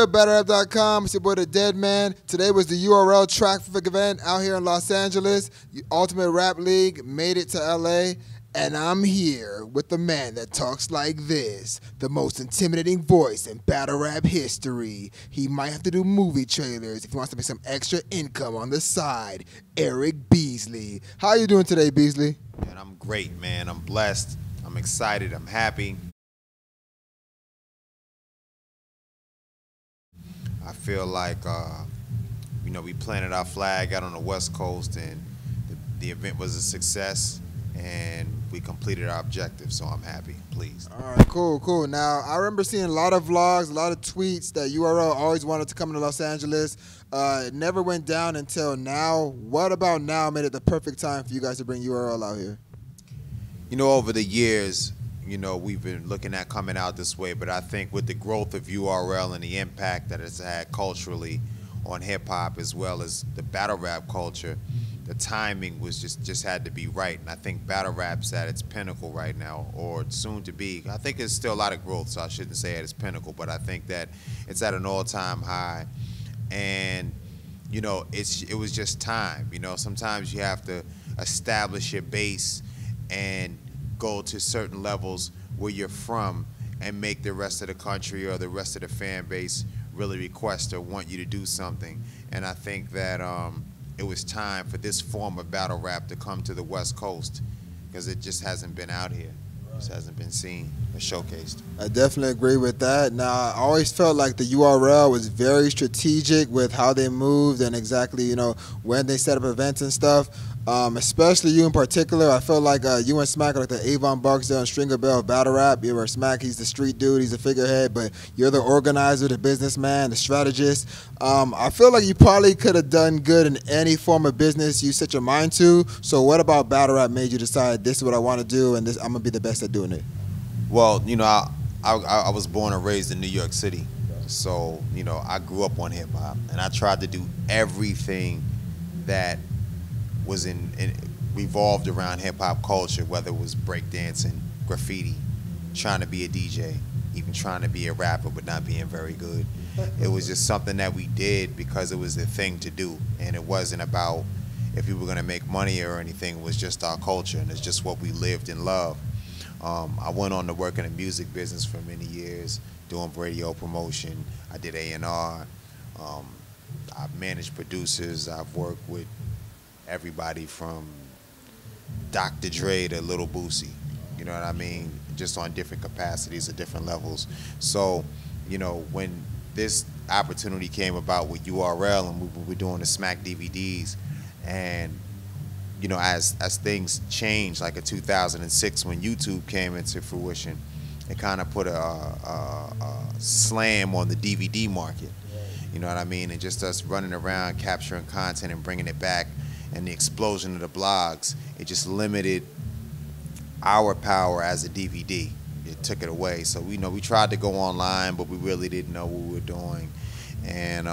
good, BattleRap.com? It's your boy, the Deadman. Today was the URL track event out here in Los Angeles. Ultimate Rap League made it to LA. And I'm here with the man that talks like this, the most intimidating voice in battle rap history. He might have to do movie trailers if he wants to make some extra income on the side. Eric Beasley. How you doing today, Beasley? Man, I'm great, man. I'm blessed. I'm excited. I'm happy. I feel like, we planted our flag out on the West Coast, and the event was a success, and we completed our objective, so I'm happy, pleased. All right, cool. Now, I remember seeing a lot of vlogs, a lot of tweets that URL always wanted to come to Los Angeles. It never went down until now. What about now made it the perfect time for you guys to bring URL out here? Over the years, we've been looking at coming out this way, but I think with the growth of URL and the impact that it's had culturally on hip-hop as well as the battle rap culture, the timing was just had to be right. And I think battle rap's at its pinnacle right now, or soon to be. I think there's still a lot of growth, so I shouldn't say at its pinnacle, but I think that it's at an all-time high. And, it was just time. Sometimes you have to establish your base and go to certain levels where you're from and make the rest of the country or the rest of the fan base really request or want you to do something. And I think that it was time for this form of battle rap to come to the West Coast, because it just hasn't been out here. It just hasn't been seen or showcased. I definitely agree with that. Now, I always felt like the URL was very strategic with how they moved and exactly, when they set up events and stuff. Especially you in particular. I feel like you and Smack are like the Avon Barksdale and Stringer Bell of battle rap. You were Smack, he's the street dude, he's the figurehead, but you're the organizer, the businessman, the strategist. I feel like you probably could have done good in any form of business you set your mind to. So what about battle rap made you decide this is what I want to do and I'm going to be the best at doing it? Well, I was born and raised in New York City. So, I grew up on hip-hop, and I tried to do everything that was revolved around hip-hop culture, whether it was breakdancing, graffiti, trying to be a DJ, even trying to be a rapper but not being very good. It was just something that we did because it was the thing to do, and it wasn't about if we were going to make money or anything. It was just our culture, and it's just what we lived and loved. I went on to work in the music business for many years, doing radio promotion. I did A&R. I've managed producers. I've worked with everybody from Dr. Dre to Little Boosie, you know what I mean? Just on different capacities at different levels. So, when this opportunity came about with URL and we were doing the Smack DVDs, and as things changed, like in 2006 when YouTube came into fruition, it kind of put a slam on the DVD market, you know what I mean? And just us running around capturing content and bringing it back, and the explosion of the blogs, it just limited our power as a DVD. It took it away. So we tried to go online, but we really didn't know what we were doing. And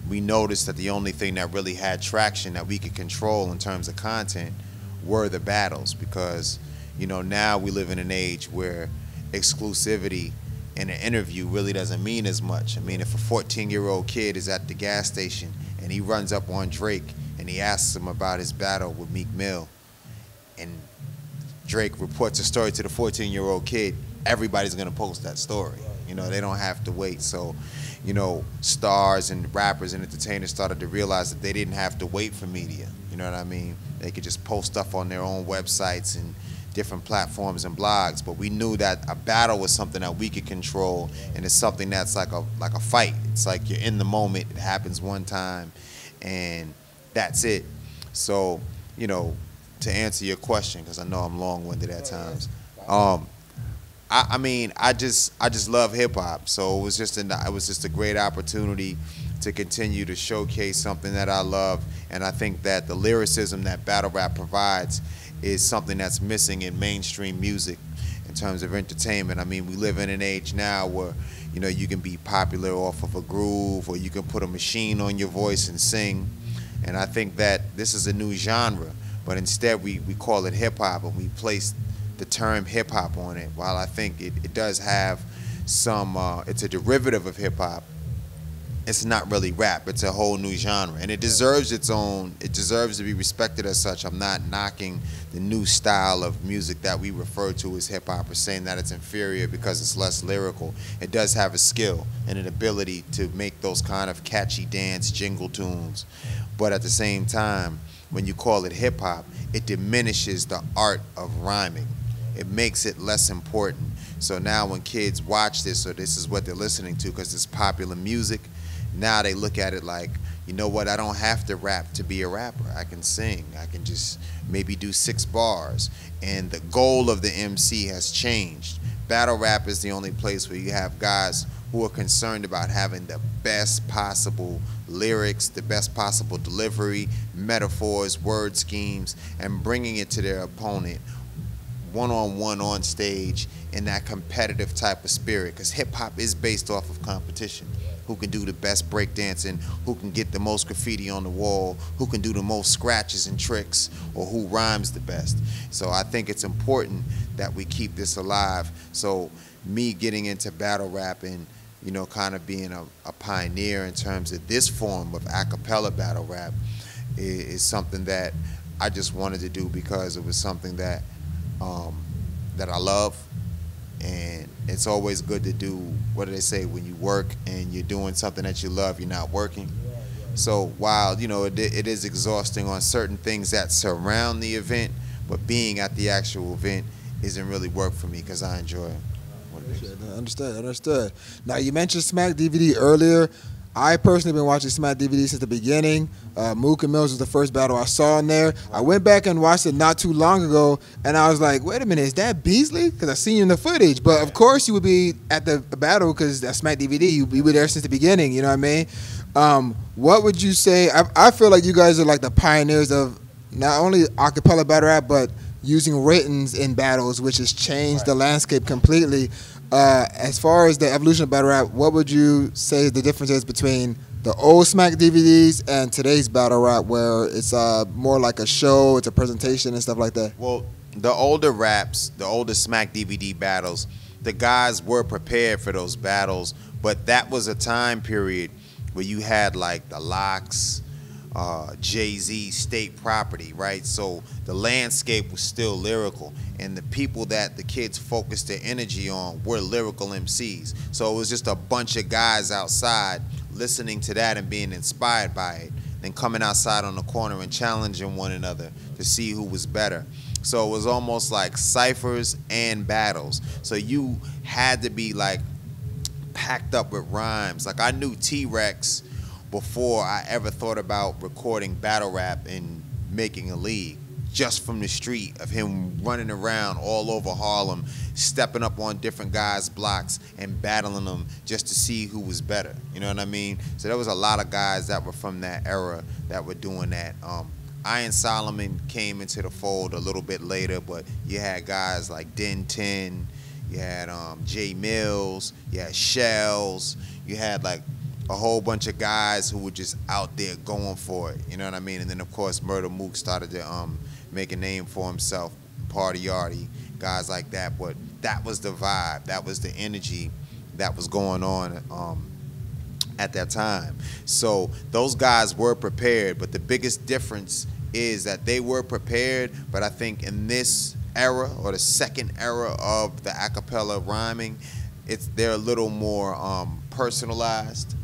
we noticed that the only thing that really had traction that we could control in terms of content were the battles, because now we live in an age where exclusivity in an interview really doesn't mean as much. I mean, if a 14-year-old kid is at the gas station and he runs up on Drake and he asks him about his battle with Meek Mill, and Drake reports a story to the 14-year-old kid, everybody's gonna post that story. They don't have to wait. So, stars and rappers and entertainers started to realize that they didn't have to wait for media. You know what I mean? They could just post stuff on their own websites and different platforms and blogs. But we knew that a battle was something that we could control, and it's something that's like a fight. It's like you're in the moment. It happens one time, and that's it. So, to answer your question, because I know I'm long-winded at times, I just love hip hop. So it was just a great opportunity to continue to showcase something that I love, and I think that the lyricism that battle rap provides is something that's missing in mainstream music in terms of entertainment. I mean, we live in an age now where you can be popular off of a groove, or you can put a machine on your voice and sing. And I think that this is a new genre, but instead we call it hip-hop, and we place the term hip-hop on it. While I think it does have some, it's a derivative of hip-hop, it's not really rap. It's a whole new genre, and it deserves its own. It deserves to be respected as such. I'm not knocking the new style of music that we refer to as hip hop or saying that it's inferior because it's less lyrical. It does have a skill and an ability to make those kind of catchy dance jingle tunes, but at the same time, when you call it hip hop, it diminishes the art of rhyming. It makes it less important. So now when kids watch this, or this is what they're listening to because it's popular music, now they look at it like, you know what, I don't have to rap to be a rapper. I can sing. I can just maybe do 6 bars. And the goal of the MC has changed. Battle rap is the only place where you have guys who are concerned about having the best possible lyrics, the best possible delivery, metaphors, word schemes, and bringing it to their opponent one-on-one on stage in that competitive type of spirit, because hip-hop is based off of competition. Who can do the best breakdancing, who can get the most graffiti on the wall, who can do the most scratches and tricks, or who rhymes the best. So I think it's important that we keep this alive. So me getting into battle rap and, you know, kind of being a pioneer in terms of this form of a cappella battle rap is something that I just wanted to do because it was something that that I love. And it's always good to do, what do they say, when you work and you're doing something that you love, you're not working. So while, you know, it is exhausting on certain things that surround the event, but being at the actual event isn't really work for me because I enjoy what it is. Understood. Now, you mentioned Smack DVD earlier. I personally been watching Smack DVD since the beginning. Mook and Mills was the first battle I saw in there. I went back and watched it not too long ago, and I was like, wait a minute, is that Beasley? Because I seen you in the footage. But of course you would be at the battle because that's Smack DVD. You were there since the beginning, you know what I mean? What would you say? I feel like you guys are like the pioneers of not only a cappella battle rap, but using writtens in battles, which has changed the landscape completely. As far as the evolution of battle rap, what would you say the difference is between the old Smack DVDs and today's battle rap, where it's more like a show, it's a presentation and stuff like that? Well, the older raps, the older Smack DVD battles, the guys were prepared for those battles, but that was a time period where you had like the Locks, Jay-Z, State Property, right? So the landscape was still lyrical, and the people that the kids focused their energy on were lyrical MCs. So it was just a bunch of guys outside listening to that and being inspired by it, then coming outside on the corner and challenging one another to see who was better. So it was almost like ciphers and battles. So you had to be like packed up with rhymes. Like I knew T-Rex before I ever thought about recording battle rap and making a league, just from the street of him running around all over Harlem, stepping up on different guys' blocks and battling them just to see who was better. You know what I mean? So there was a lot of guys that were from that era that were doing that. Iron Solomon came into the fold a little bit later, but you had guys like Den 10, you had Jay Mills, you had Shells, you had like a whole bunch of guys who were just out there going for it, you know what I mean? And then of course Murder Mook started to make a name for himself, Party Yardy, guys like that. But that was the vibe, that was the energy that was going on at that time. So those guys were prepared, but the biggest difference is that they were prepared, but I think in this era, or the second era of the a cappella rhyming, they're a little more personalized,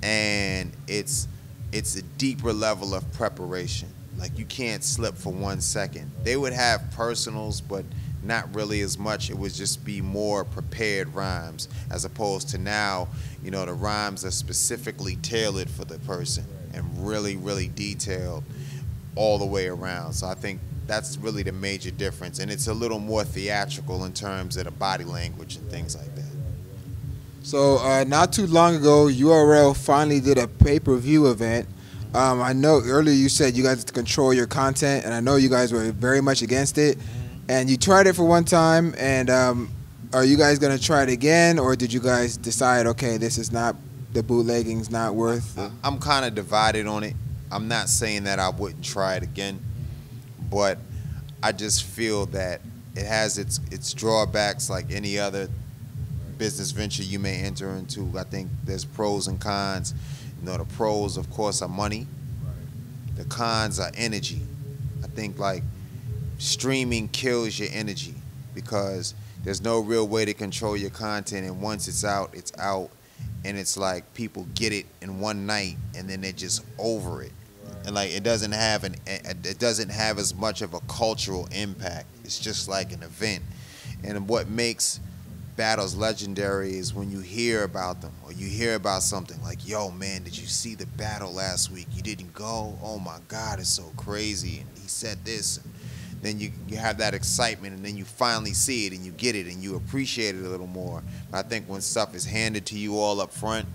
and it's a deeper level of preparation. Like you can't slip for 1 second. They would have personals, but not really as much. It would just be more prepared rhymes, as opposed to now, you know, the rhymes are specifically tailored for the person and really, really detailed all the way around. So I think that's really the major difference, and it's a little more theatrical in terms of the body language and things like that. So not too long ago, URL finally did a pay-per-view event. I know earlier you said you guys had to control your content, and I know you guys were very much against it. And you tried it for one time, and are you guys going to try it again, or did you guys decide, okay, this is not, the bootlegging's not worth it? I'm kind of divided on it. I'm not saying that I wouldn't try it again, but I just feel that it has its drawbacks like any other business venture you may enter into. I think there's pros and cons. You know, the pros, of course, are money. The cons are energy. I think like streaming kills your energy because there's no real way to control your content, and once it's out, and it's like people get it in one night and then they're just over it. And like it doesn't have as much of a cultural impact. It's just like an event. And what makes battles legendary is when you hear about them or you hear about something like, yo man, did you see the battle last week? You didn't go? Oh my God, it's so crazy. And he said this. And then you have that excitement, and then you finally see it and you get it and you appreciate it a little more. But I think when stuff is handed to you all up front,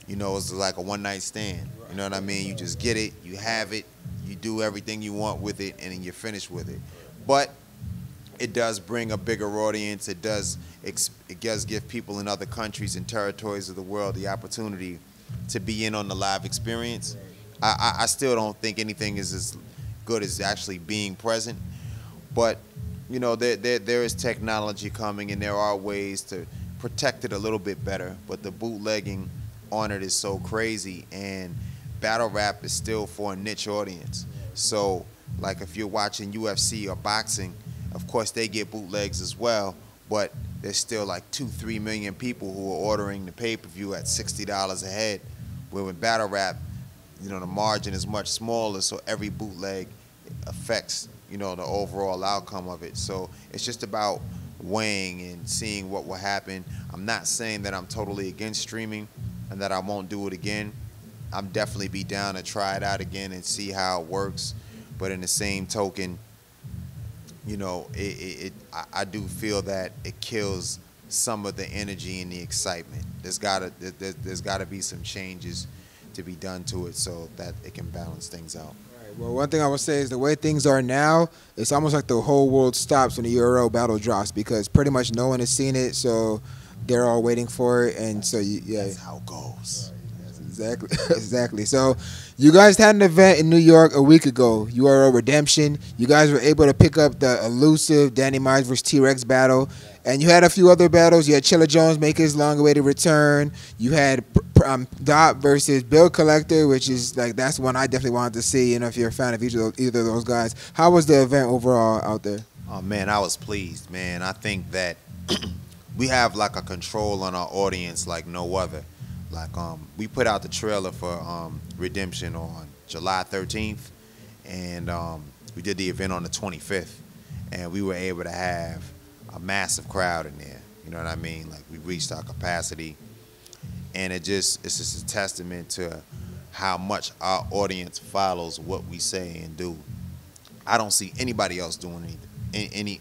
you know, it's like a one-night stand. You know what I mean? You just get it, you have it, you do everything you want with it, and then you're finished with it. But it does bring a bigger audience. It does give people in other countries and territories of the world the opportunity to be in on the live experience. I still don't think anything is as good as actually being present. But, you know, there is technology coming, and there are ways to protect it a little bit better. But the bootlegging on it is so crazy, and battle rap is still for a niche audience. So, like if you're watching UFC or boxing, of course they get bootlegs as well, but there's still like 2-3 million people who are ordering the pay-per-view at $60 a head, where with battle rap, you know, the margin is much smaller, so every bootleg affects, you know, the overall outcome of it. So it's just about weighing and seeing what will happen. I'm not saying that I'm totally against streaming and that I won't do it again. I'm definitely be down to try it out again and see how it works. But in the same token, you know, I do feel that it kills some of the energy and the excitement. There's gotta be some changes to be done to it so that it can balance things out. Right. Well, one thing I would say is the way things are now, it's almost like the whole world stops when the URL battle drops because pretty much no one has seen it, so they're all waiting for it, and so yeah. That's how it goes. Exactly, exactly. So you guys had an event in New York a week ago, URL Redemption. You guys were able to pick up the elusive Danny Myers versus T-Rex battle. And you had a few other battles. You had Chilla Jones make his long-awaited return. You had Dot versus Bill Collector, which is like that's one I definitely wanted to see. You know, if you're a fan of either of those guys. How was the event overall out there? Oh man, I was pleased, man. I think that we have like a control on our audience like no other. Like we put out the trailer for Redemption on July 13th, and we did the event on the 25th, and we were able to have a massive crowd in there. You know what I mean? Like we reached our capacity, and it's just a testament to how much our audience follows what we say and do. I don't see anybody else doing any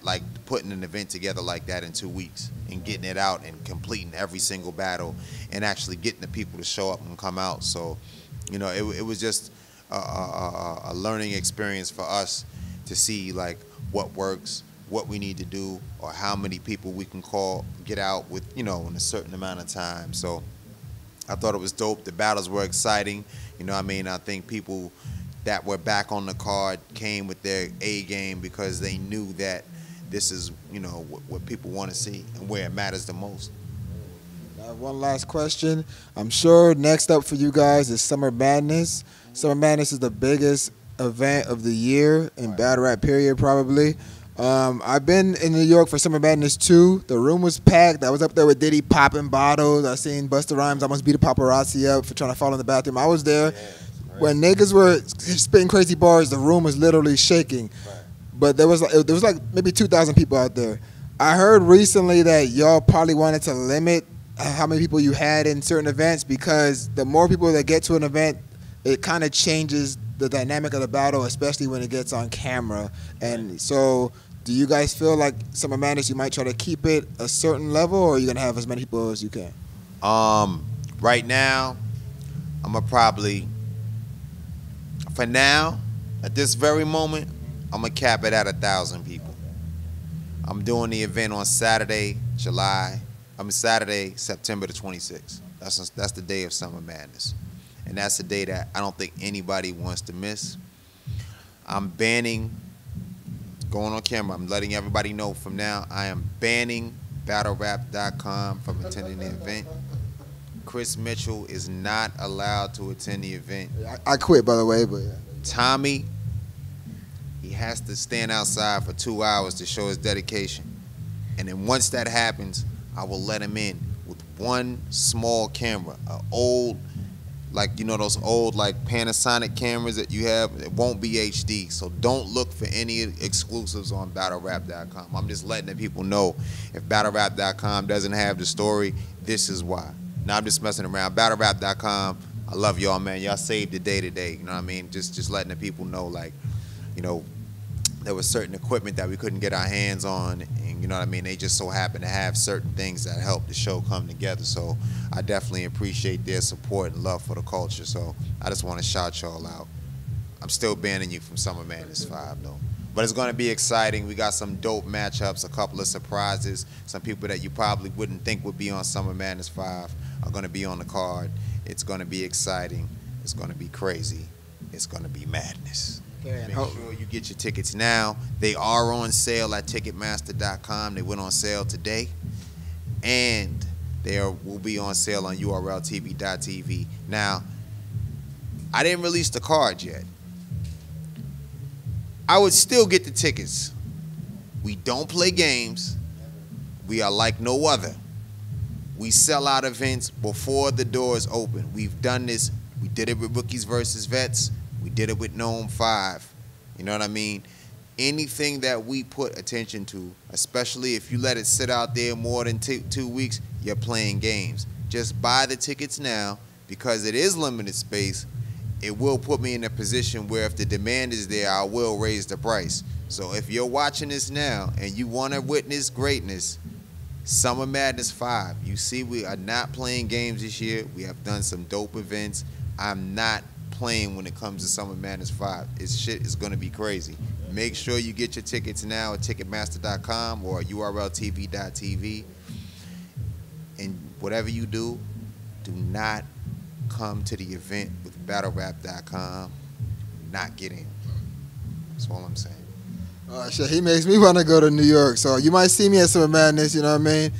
like putting an event together like that in 2 weeks and getting it out and completing every single battle and actually getting the people to show up and come out. So, you know, it was just a learning experience for us to see like what works, what we need to do, or how many people we can get out with, you know, in a certain amount of time. So I thought it was dope. The battles were exciting. You know what I mean? I think people that were back on the card came with their A game because they knew that this is, you know, what people want to see and where it matters the most. I have one last question. I'm sure next up for you guys is Summer Madness. Summer Madness is the biggest event of the year in battle rap period, probably. I've been in New York for Summer Madness 2. The room was packed. I was up there with Diddy popping bottles. I seen Busta Rhymes almost beat a paparazzi up for trying to fall in the bathroom. I was there. When niggas were spitting crazy bars, the room was literally shaking. Right. But there was like maybe 2,000 people out there. I heard recently that y'all probably wanted to limit how many people you had in certain events because the more people that get to an event, it kind of changes the dynamic of the battle, especially when it gets on camera. And so do you guys feel like Summer Madness, you might try to keep it a certain level, or are you going to have as many people as you can? Right now, I'm going to probably... For now, at this very moment, I'm going to cap it at 1,000 people. I'm doing the event on Saturday, September the 26th. That's the day of Summer Madness. And that's the day that I don't think anybody wants to miss. I'm banning, going on camera, I'm letting everybody know from now, I am banning BattleRap.com from attending the event. Chris Mitchell is not allowed to attend the event. I quit, by the way, but Tommy, he has to stand outside for 2 hours to show his dedication. And then once that happens, I will let him in with one small camera, an old, like, you know, those old like Panasonic cameras that you have. It won't be HD, so don't look for any exclusives on BattleRap.com. I'm just letting the people know, if BattleRap.com doesn't have the story, this is why. Now I'm just messing around. BattleRap.com, I love y'all, man. Y'all saved the day today. You know what I mean? Just letting the people know, like, you know, there was certain equipment that we couldn't get our hands on, and you know what I mean, they just so happen to have certain things that help the show come together. So I definitely appreciate their support and love for the culture. So I just want to shout y'all out. I'm still banning you from Summer Madness 5 though, but it's going to be exciting. We got some dope matchups, a couple of surprises. Some people that you probably wouldn't think would be on Summer Madness 5 are going to be on the card. It's going to be exciting. It's going to be crazy. It's going to be madness. Make sure you get your tickets now. They are on sale at Ticketmaster.com. They went on sale today. And they will be on sale on URLTV.tv. Now, I didn't release the card yet. I would still get the tickets. We don't play games. We are like no other. We sell out events before the doors open. We've done this. We did it with Rookies versus Vets. We did it with Gnome 5. You know what I mean? Anything that we put attention to, especially if you let it sit out there more than 2 weeks, you're playing games. Just buy the tickets now, because it is limited space. It will put me in a position where if the demand is there, I will raise the price. So if you're watching this now and you want to witness greatness, Summer Madness 5. You see, we are not playing games this year. We have done some dope events. I'm not playing when it comes to Summer Madness 5. Shit is going to be crazy. Make sure you get your tickets now at Ticketmaster.com or URLTV.tv. And whatever you do, do not come to the event with BattleRap.com. Not get in. That's all I'm saying. Shit, he makes me want to go to New York. So you might see me at Summer Madness, you know what I mean?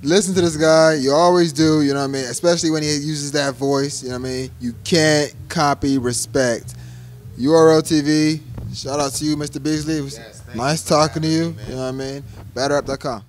Listen to this guy. You always do, you know what I mean? Especially when he uses that voice, you know what I mean? You can't copy respect. URL TV, shout out to you, Mr. Beasley. It was nice talking to you, you know what I mean? BattleRap.com.